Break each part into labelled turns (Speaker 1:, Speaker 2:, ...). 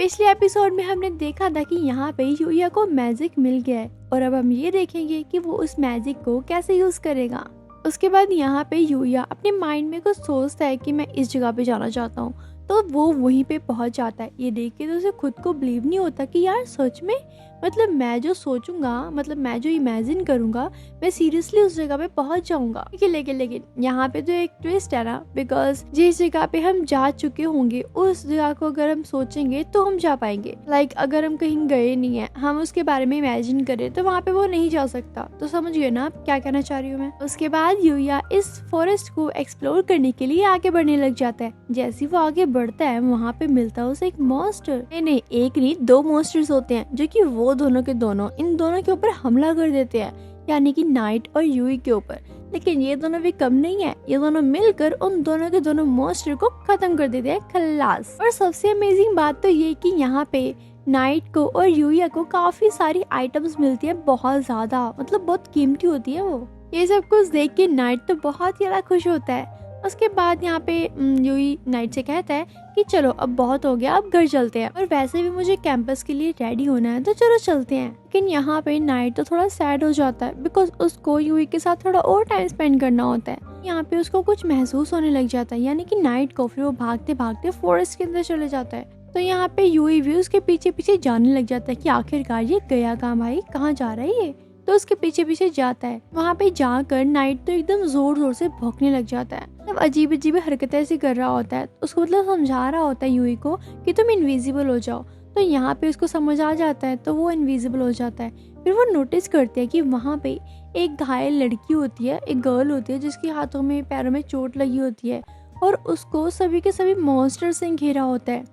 Speaker 1: पिछले एपिसोड में हमने देखा था कि यहाँ पे यूया को मैजिक मिल गया है और अब हम ये देखेंगे कि वो उस मैजिक को कैसे यूज करेगा। उसके बाद यहाँ पे यूया अपने माइंड में कुछ सोचता है कि मैं इस जगह पे जाना चाहता हूँ, तो वो वहीं पे पहुंच जाता है। ये देख के तो उसे खुद को बिलीव नहीं होता कि यार सच में, मतलब मैं जो सोचूंगा, मतलब मैं जो इमेजिन करूंगा, मैं सीरियसली उस जगह पे पहुंच जाऊंगा। लेकिन यहाँ पे तो एक ट्विस्ट है ना, बिकॉज जिस जगह पे हम जा चुके होंगे उस जगह को अगर हम सोचेंगे तो हम जा पाएंगे। अगर हम कहीं गए नहीं है, हम उसके बारे में इमेजिन करें तो वहाँ पे वो नहीं जा सकता। तो समझ गए ना आप क्या कहना चाह रही हूँ मैं। उसके बाद यूया इस फॉरेस्ट को एक्सप्लोर करने के लिए आगे बढ़ने लग जाता है। जैसे वो आगे बढ़ता है वहाँ पे मिलता है उसे एक मॉन्स्टर। नहीं, एक नहीं, दो मॉन्स्टर्स होते हैं जो कि वो दोनों के दोनों इन दोनों के ऊपर हमला कर देते हैं, यानी कि नाइट और यूई के ऊपर। लेकिन ये दोनों भी कम नहीं है, ये दोनों मिलकर उन दोनों के दोनों मॉन्स्टर को खत्म कर देते हैं, खल्लास। और सबसे अमेजिंग बात तो ये कि यहाँ पे नाइट को और यूया को काफी सारी आइटम्स मिलती है, बहुत ज्यादा, मतलब बहुत कीमती होती है वो। ये सब कुछ देख के नाइट तो बहुत ज्यादा खुश होता है। उसके बाद यहाँ पे यूई नाइट से कहता है कि चलो अब बहुत हो गया, अब घर चलते हैं, और वैसे भी मुझे कैंपस के लिए रेडी होना है, तो चलो चलते हैं। लेकिन यहाँ पे नाइट तो थोड़ा सैड हो जाता है, बिकॉज उसको यूई के साथ थोड़ा और टाइम स्पेंड करना होता है। यहाँ पे उसको कुछ महसूस होने लग जाता है, यानी कि नाइट को। फिर वो भागते भागते फॉरेस्ट के अंदर चले जाता है। तो यहाँ पे यूई भी उसके पीछे पीछे जाने लग जाता है कि आखिरकार ये गया कहाँ भाई, कहाँ जा रहा है ये। तो उसके पीछे पीछे जाता है। वहाँ पे जाकर नाइट तो एकदम जोर जोर से भौंकने लग जाता है, मतलब अजीब अजीब हरकतें ऐसी कर रहा होता है। उसको मतलब समझा रहा होता है यूई को कि तुम इनविजिबल हो जाओ। तो यहाँ पे उसको समझ आ जाता है, तो वो इनविजिबल हो जाता है। फिर वो नोटिस करते हैं कि वहाँ पे एक घायल लड़की होती है, एक गर्ल होती है जिसके हाथों में पैरों में चोट लगी होती है, और उसको सभी के सभी मॉन्स्टर से घेरा होता है।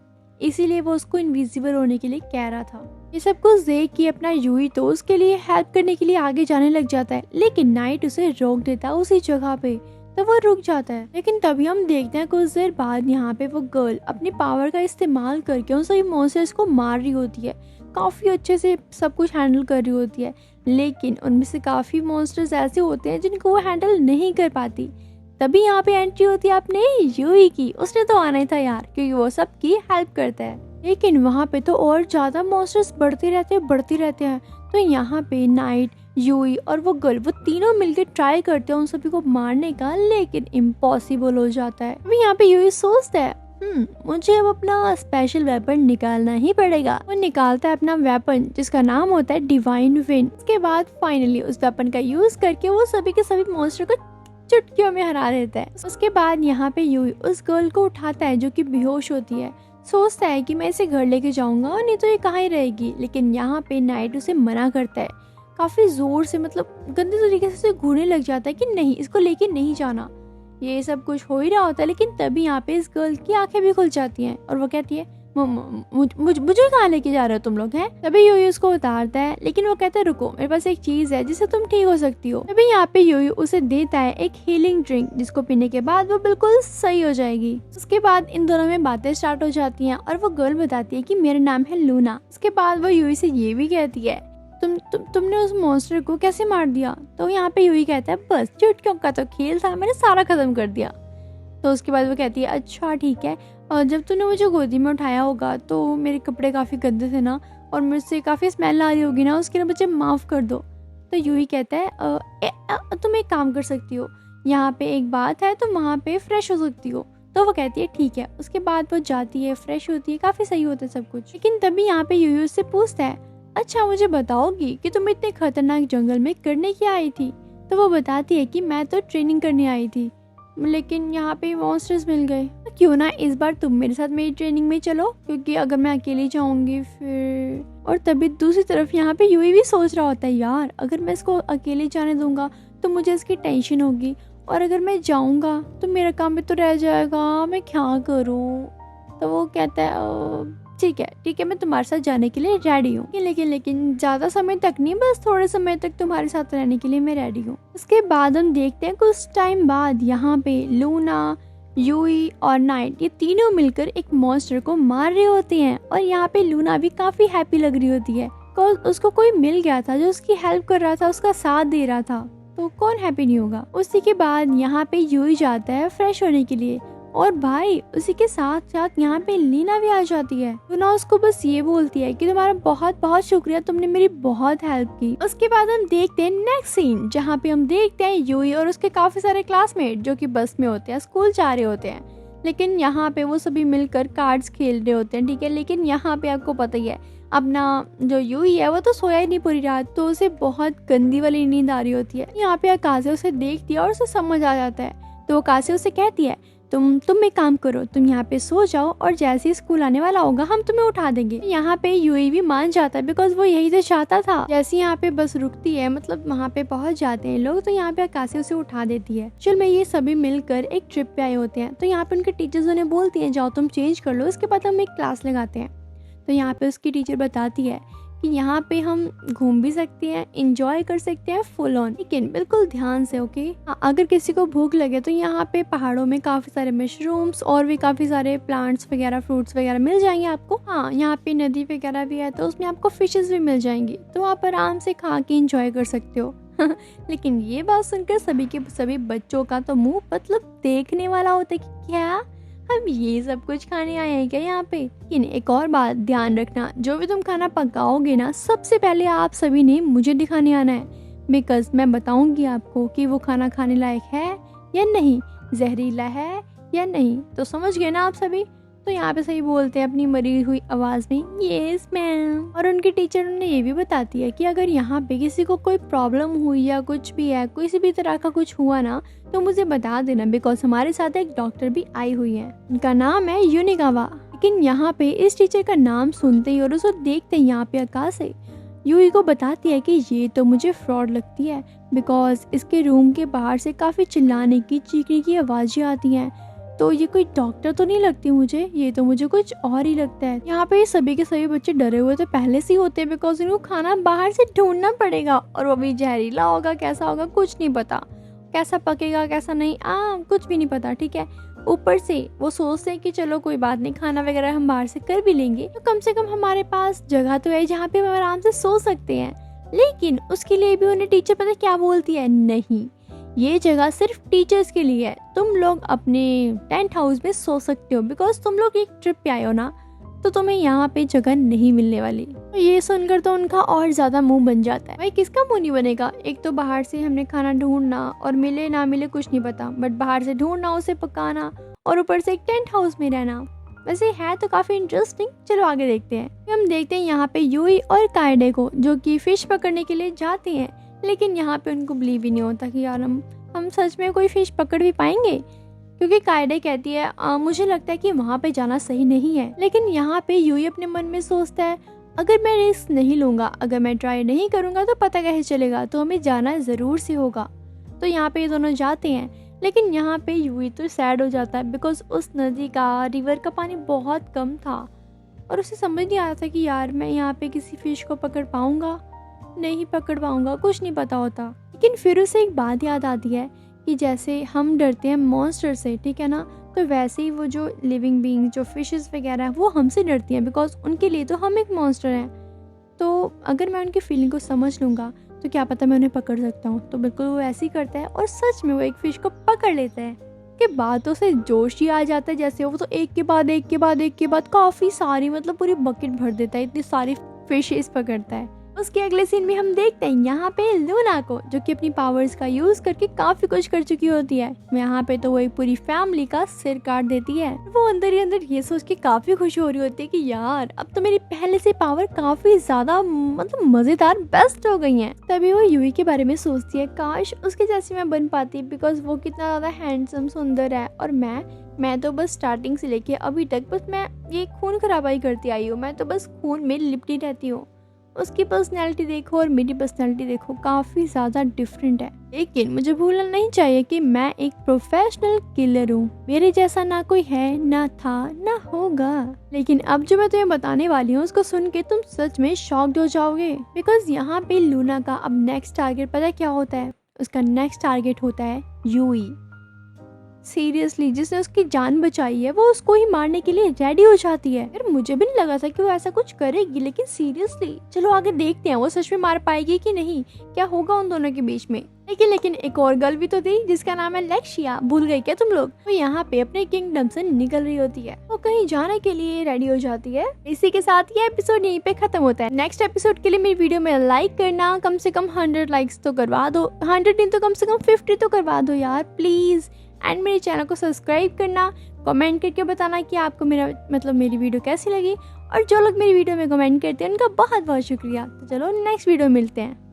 Speaker 1: इसीलिए वो उसको इनविजिबल होने के लिए कह रहा था। ये सब कुछ देख के अपना यूई तो उसके लिए हेल्प करने के लिए आगे जाने लग जाता है, लेकिन नाइट उसे रोक देता है उसी जगह पे। तो वो रुक जाता है। लेकिन तभी हम देखते हैं कुछ देर बाद यहाँ पे वो गर्ल अपनी पावर का इस्तेमाल करके उन सभी मॉन्स्टर्स को मार रही होती है, काफी अच्छे से सब कुछ हैंडल कर रही होती है। लेकिन उनमें से काफी मॉन्स्टर्स ऐसे होते हैं जिनको वो हैंडल नहीं कर पाती। तभी यहाँ पे एंट्री होती है अपने यूई की। उसने तो आना ही था यार, क्योंकि वो सबकी हेल्प करता है। लेकिन वहाँ पे तो और ज्यादा मॉन्स्टर्स बढ़ते रहते हैं। तो यहाँ पे नाइट, यूई और वो गर्ल, वो तीनों मिलकर ट्राई करते हैं उन सभी को मारने का, लेकिन इम्पॉसिबल हो जाता है। अभी यहाँ पे यूई सोचता है मुझे अब अपना स्पेशल वेपन निकालना ही पड़ेगा। वो निकालता है अपना वेपन जिसका नाम होता है डिवाइन विंड। उसके बाद फाइनली उस वेपन का यूज करके वो सभी के सभी मॉन्स्टर को चुटकियों में हरा देता है। उसके बाद यहाँ पे यूई उस गर्ल को उठाता है जो कि बेहोश होती है। सोचता है कि मैं इसे घर लेके जाऊंगा, नहीं तो ये कहाँ ही रहेगी। लेकिन यहाँ पे नाइट उसे मना करता है, काफी जोर से, मतलब गंदे तरीके से उसे घूरने लग जाता है कि नहीं, इसको लेके नहीं जाना। ये सब कुछ हो ही रहा होता है, लेकिन तभी यहाँ पे इस गर्ल की आंखें भी खुल जाती हैं और वो कहती है मुझे कहाँ लेके जा रहे हो तुम लोग हैं। तभी यूई उसको उतारता है, लेकिन वो कहता है रुको, मेरे पास एक चीज है जिससे तुम ठीक हो सकती हो। तभी यहाँ पे यूई उसे देता है एक हीलिंग ड्रिंक, जिसको पीने के बाद वो बिल्कुल सही हो जाएगी। उसके बाद इन दोनों में बातें स्टार्ट हो जाती हैं और वो गर्ल बताती है कि मेरा नाम है लूना। उसके बाद वो यूई से ये भी कहती है तुमने उस मॉन्स्टर को कैसे मार दिया। तो यहाँ पे यूई कहता है बस चुटकियों का तो खेल था, मैंने सारा खत्म कर दिया। तो उसके बाद वो कहती है अच्छा ठीक है, और जब तूने मुझे गोदी में उठाया होगा तो मेरे कपड़े काफ़ी गंदे थे ना, और मुझसे काफ़ी स्मेल आ रही होगी ना, उसके लिए मुझे माफ़ कर दो। तो यूई कहता है तुम एक काम कर सकती हो, यहाँ पे एक बात है, तुम वहाँ पे फ्रेश हो सकती हो। तो वो कहती है ठीक है। उसके बाद वो जाती है, फ्रेश होती है, काफ़ी सही होता है सब कुछ। लेकिन तभी यहाँ पे यूई उससे पूछता है अच्छा मुझे बताओगी कि तुम इतने खतरनाक जंगल में करने क्या आई थी। तो वो बताती है कि मैं तो ट्रेनिंग करने आई थी, लेकिन यहाँ पे मॉन्स्टर्स मिल गए, तो क्यों ना इस बार तुम मेरे साथ मेरी ट्रेनिंग में चलो, क्योंकि अगर मैं अकेली जाऊंगी फिर। और तभी दूसरी तरफ यहाँ पे यूई भी सोच रहा होता है यार, अगर मैं इसको अकेले जाने दूंगा तो मुझे इसकी टेंशन होगी, और अगर मैं जाऊंगा तो मेरा काम भी तो रह जाएगा, मैं क्या करूँ। तो वो कहता है ठीक है मैं तुम्हारे साथ जाने के लिए रेडी हूँ, लेकिन ज्यादा समय तक नहीं, बस थोड़े समय तक तुम्हारे साथ रहने के लिए मैं रेडी हूँ। उसके बाद हम देखते हैं कुछ टाइम बाद यहाँ पे लूना, यूई और नाइट, ये तीनों मिलकर एक मॉन्स्टर को मार रहे होते हैं। और यहाँ पे लूना भी काफी हैप्पी लग रही होती है, बिकॉज उसको कोई मिल गया था जो उसकी हेल्प कर रहा था, उसका साथ दे रहा था, तो कौन हैप्पी नहीं होगा। उसी के बाद यहाँ पे यूई जाता है फ्रेश होने के लिए, और भाई उसी के साथ साथ यहाँ पे लीना भी आ जाती है। लूना उसको बस ये बोलती है कि तुम्हारा बहुत बहुत शुक्रिया, तुमने मेरी बहुत हेल्प की। उसके बाद हम देखते हैं नेक्स्ट सीन, जहाँ पे हम देखते हैं यूई और उसके काफी सारे क्लासमेट जो कि बस में होते हैं, स्कूल जा रहे होते हैं। लेकिन यहाँ पे वो सभी मिलकर कार्ड्स खेल रहे होते हैं, ठीक है। लेकिन यहाँ पे आपको पता ही है, अपना जो यूई है वो तो सोया ही नहीं पूरी रात, तो उसे बहुत गंदी वाली नींद आ रही होती है। यहाँ पे अकासे उसे देखती है और उसे समझ आ जाता है। तो अकासे उसे कहती है तुम एक काम करो, तुम यहाँ पे सो जाओ और जैसे ही स्कूल आने वाला होगा हम तुम्हें उठा देंगे। यहाँ पे यूई भी मान जाता है बिकॉज वो यही तो चाहता था। जैसे यहाँ पे बस रुकती है, मतलब वहाँ पे पहुंच जाते हैं लोग, तो यहाँ पे अकासे उसे उठा देती है। चल में ये सभी मिलकर एक ट्रिप पे आए होते हैं। तो यहाँ पे उनके टीचर्स उन्हें बोलती है जाओ तुम चेंज कर लो, उसके बाद हम एक क्लास लगाते हैं। तो यहाँ पे उसकी टीचर बताती है कि यहाँ पे हम घूम भी सकते हैं, इंजॉय कर सकते हैं फुल ऑन, लेकिन बिल्कुल ध्यान से, ओके। अगर किसी को भूख लगे तो यहाँ पे पहाड़ों में काफी सारे मशरूम्स और भी काफी सारे प्लांट्स वगैरह, फ्रूट्स वगैरह मिल जाएंगे आपको। हाँ, यहाँ पे नदी वगैरह भी है तो उसमें आपको फिशेस भी मिल जाएंगी, तो आप आराम से खा के इंजॉय कर सकते हो। लेकिन ये बात सुनकर सभी के सभी बच्चों का तो मुंह मतलब देखने वाला होता है कि क्या हम ये सब कुछ खाने आए हैं क्या यहाँ पे। लेकिन एक और बात ध्यान रखना, जो भी तुम खाना पकाओगे ना, सबसे पहले आप सभी ने मुझे दिखाने आना है, बिकॉज मैं बताऊंगी आपको कि वो खाना खाने लायक है या नहीं, जहरीला है या नहीं। तो समझ गए ना आप सभी। तो यहाँ पे सही बोलते हैं अपनी मरी हुई आवाज में यस मैम। और उनकी टीचर उन्हें ये भी बताती है कि अगर यहाँ पे किसी को कोई प्रॉब्लम हुई या कुछ भी है, किसी भी तरह का कुछ हुआ ना, तो मुझे बता देना, बिकॉज हमारे साथ एक डॉक्टर भी आई हुई है, उनका नाम है यूनिगावा। लेकिन यहाँ पे इस टीचर का नाम सुनते ही और उसको देखते ही यहाँ पे अकासे यूई को बताती है कि ये तो मुझे फ्रॉड लगती है, बिकॉज इसके रूम के बाहर से काफी चिल्लाने की, चीखने की आवाजें आती हैं। तो ये कोई डॉक्टर तो नहीं लगती मुझे, ये तो मुझे कुछ और ही लगता है। यहाँ पे सभी के सभी बच्चे डरे हुए तो पहले से ही होते हैं, बिकॉज इनको खाना बाहर से ढूंढना पड़ेगा और वो भी जहरीला होगा, कैसा होगा कुछ नहीं पता, कैसा पकेगा कैसा नहीं, कुछ भी नहीं पता, ठीक है। ऊपर से वो सोचते हैं कि चलो कोई बात नहीं, खाना वगैरह हम बाहर से कर भी लेंगे, तो कम से कम हमारे पास जगह तो है जहाँ पे हम आराम से सो सकते हैं। लेकिन उसके लिए भी उन्हें टीचर पता क्या बोलती है, नहीं, ये जगह सिर्फ टीचर्स के लिए है, तुम लोग अपने टेंट हाउस में सो सकते हो, बिकॉज तुम लोग एक ट्रिप पे आए हो ना, तो तुम्हें यहाँ पे जगह नहीं मिलने वाली। तो ये सुनकर तो उनका और ज्यादा मुंह बन जाता है। भाई किसका मुंह नहीं बनेगा, एक तो बाहर से हमने खाना ढूंढना और मिले ना मिले कुछ नहीं पता, बट बाहर से ढूंढना, उसे पकाना और ऊपर से एक टेंट हाउस में रहना। वैसे है तो काफी इंटरेस्टिंग। चलो आगे देखते हैं। हम देखते हैं यहाँ पे यूई और कायडे को, जो कि फिश पकड़ने के लिए जाते हैं, लेकिन यहाँ पे उनको बिलीव ही नहीं होता कि यार हम सच में कोई फिश पकड़ भी पाएंगे, क्योंकि कायडे कहती है मुझे लगता है कि वहाँ पे जाना सही नहीं है। लेकिन यहाँ पे यूई अपने मन में सोचता है अगर मैं रिस्क नहीं लूंगा, अगर मैं ट्राई नहीं करूंगा तो पता कैसे चलेगा, तो हमें जाना जरूर से होगा। तो यहाँ पे ये दोनों जाते हैं, लेकिन यहाँ पे यूई तो सैड हो जाता है, बिकॉज उस नदी का, रिवर का पानी बहुत कम था और उसे समझ नहीं आ रहा था कि यार मैं यहाँ पे किसी फिश को पकड़ पाऊंगा, नहीं पकड़ पाऊंगा, कुछ नहीं पता होता। लेकिन फिर उसे एक बात याद आती है कि जैसे हम डरते हैं मॉन्स्टर से, ठीक है ना, तो वैसे ही वो जो लिविंग बीइंग, जो फिशेस वगैरह है, वो हमसे डरती हैं, बिकॉज उनके लिए तो हम एक मॉन्स्टर हैं। तो अगर मैं उनकी फीलिंग को समझ लूँगा तो क्या पता मैं उन्हें पकड़ सकता हूँ। तो बिल्कुल वो ऐसे ही करता है और सच में वो एक फिश को पकड़ लेता है। के बातों से जोश ही आ जाता है, जैसे वो तो एक के बाद एक के बाद एक के बाद काफ़ी सारी, मतलब पूरी बकेट भर देता है, इतनी सारी फिशेस पकड़ता है। उसके अगले सीन में हम देखते हैं यहाँ पे लूना को, जो कि अपनी पावर्स का यूज करके काफी कुछ कर चुकी होती है। यहाँ पे तो वो एक पूरी फैमिली का सिर काट देती है। वो अंदर ही अंदर ये सोच के काफी खुश हो रही होती है कि यार अब तो मेरी पहले से पावर काफी ज्यादा, मतलब मजेदार, बेस्ट हो गई है। तभी वो यूई के बारे में सोचती है, काश उसके जैसी मैं बन पाती, बिकॉज वो कितना ज्यादा हैंडसम, सुंदर है, और मैं तो बस स्टार्टिंग से लेके अभी तक बस मैं ये खून खराबाई करती आई हूँ, मैं तो बस खून में लिपटी रहती हूँ। उसकी पर्सनैलिटी देखो और मेरी पर्सनैलिटी देखो, काफ़ी ज़्यादा डिफरेंट है। लेकिन मुझे भूलना नहीं चाहिए कि मैं एक प्रोफेशनल किलर हूँ, मेरे जैसा ना कोई है, ना था, ना होगा। लेकिन अब जो मैं तुम्हें बताने वाली हूँ उसको सुन के तुम सच में शॉक्ड हो जाओगे, बिकॉज यहाँ पे लूना का अब नेक्स्ट टारगेट पता है क्या होता है? उसका नेक्स्ट टारगेट होता है यूई। सीरियसली, जिसने उसकी जान बचाई है वो उसको ही मारने के लिए रेडी हो जाती है। यार मुझे भी नहीं लगा था कि वो ऐसा कुछ करेगी, लेकिन सीरियसली चलो आगे देखते हैं वो सच में मार पाएगी कि नहीं, क्या होगा उन दोनों के बीच में। लेकिन एक और गर्ल भी तो थी जिसका नाम है लेक्शिया, भूल गई क्या तुम लोग? वो यहाँ पे अपने किंगडम से निकल रही होती है, वो कहीं जाने के लिए रेडी हो जाती है। इसी के साथ ये एपिसोड यहीं पे खत्म होता है। नेक्स्ट एपिसोड के लिए मेरी वीडियो में लाइक करना, कम से कम 100 लाइक्स तो करवा दो, 100 नहीं तो कम से कम 50 तो करवा दो यार प्लीज। एंड मेरे चैनल को सब्सक्राइब करना, कमेंट करके बताना कि आपको मेरी वीडियो कैसी लगी। और जो लोग मेरी वीडियो में कमेंट करते हैं उनका बहुत बहुत शुक्रिया। तो चलो नेक्स्ट वीडियो में मिलते हैं।